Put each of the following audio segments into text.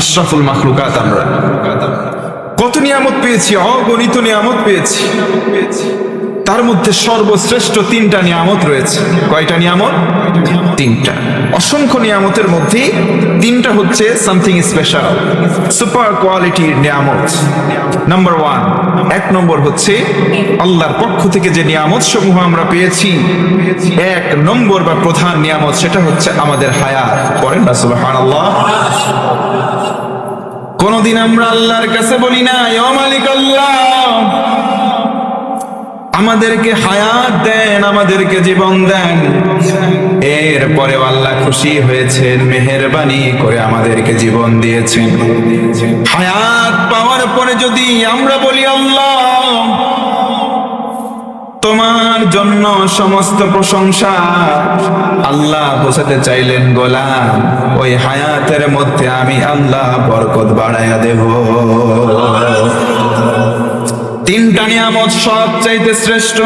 আশরাফুল মাখলুকাত। আমরা কত নিয়ামত পেয়েছি, অগণিত নিয়ামত পেয়েছি। তার মধ্যে সর্বশ্রেষ্ঠ তিনটা নিয়ামত রয়েছে। কয়টা নিয়ামত? তিনটা। অসংখ্য নিয়ামতের মধ্যে তিনটা হচ্ছে সামথিং স্পেশাল, সুপার কোয়ালিটির নিয়ামত। নাম্বার ওয়ান, এক নম্বর হচ্ছে আল্লাহর পক্ষ থেকে যে নিয়ামত সমূহ আমরা পেয়েছি, এক নম্বর বা প্রধান নিয়ামত সেটা হচ্ছে আমাদের হায়াত। পড়েন না সুবহানাল্লাহ। কোনদিন আমরা আল্লাহর কাছে বলি না ইয়া মালিক আল্লাহ আমাদেরকে হায়াত দেন, আমাদেরকে জীবন দেন। এরপরে আল্লাহ খুশি হয়েছেন, মেহেরবানি করে আমাদেরকে জীবন দিয়েছেন। হায়াত পাওয়ার পরে যদি আমরা বলি আল্লাহ তোমার জন্য সমস্ত প্রশংসা, আল্লাহ বোঝাতে চাইলেন গোলাম ওই হায়াতের মধ্যে আমি আল্লাহ বরকত বাড়াইয়া দেব। তিনটা নিয়ামত সবচাইতে শ্রেষ্ঠ।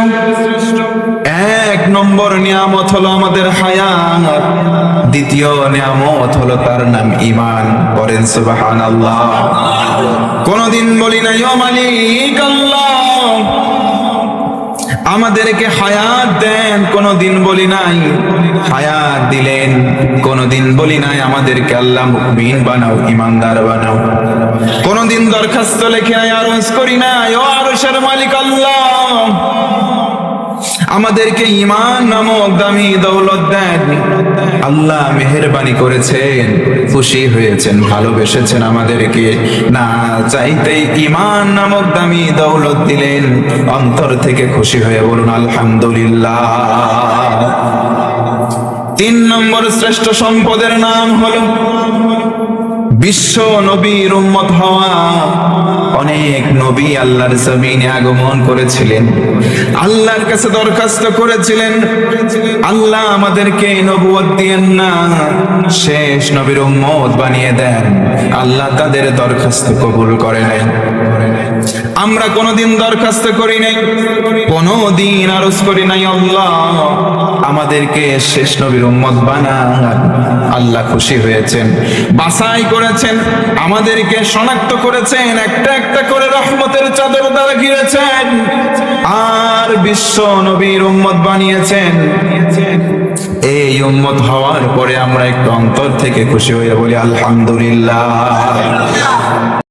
এক নম্বর নিয়ামত হলো আমাদের হায়াত, দ্বিতীয় নিয়ামত হলো তার নাম ঈমান। করেন সুবহানাল্লাহ। কোনদিন বলি না ইয়া মালিক আল্লাহ আমাদেরকে হায়াত দেন, কোনদিন বলি নাই হায়াত দিলেন। কোনদিন বলি নাই আমাদেরকে আল্লাহ মুমিন বানাও, ঈমানদার বানাও। কোনদিন দরখাস্ত লিখে নাই, আরজ করি নাই ও আরশের মালিক আল্লাহ আমাদেরকে ঈমান নামক দামি দৌলত দেন। আল্লাহ মেহেরবানি করেছেন, খুশি হয়েছেন, ভালোবেসেছেন আমাদেরকে, না চাইতেই ঈমান নামক দামি দৌলত দিলেন। অন্তর থেকে খুশি হয়ে বলুন আলহামদুলিল্লাহ। তিন নম্বর শ্রেষ্ঠ সম্পদের নাম হলো বিশ্ব নবীর উম্মত হওয়া। অনেক নবী আল্লাহর জমিনে আগমন করেছিলেন, আল্লাহর কাছে দরখাস্ত করেছিলেন আল্লাহ আমাদেরকে নবুয়ত দিয়েন না, শেষ নবীর উম্মত বানিয়ে দেন। আল্লাহ তাদের দরখাস্ত কবুল করে নেন। আমরা কোনদিন দরখাস্ত করি নাই, কোনদিন আরজ করি নাই আল্লাহ আমাদেরকে শেষ নবীর উম্মত বানান। আল্লাহ খুশি হয়েছেন, বাছাই করেছেন, আমাদেরকে শনাক্ত করেছেন, একটা একটা করে রহমতের চাদর দ্বারা ঘিরেছেন, আর বিশ্ব নবীর উম্মত বানিয়েছেন। এই উম্মত হওয়ার পরে আমরা একটু অন্তর থেকে খুশি হয়ে বলি আলহামদুলিল্লাহ।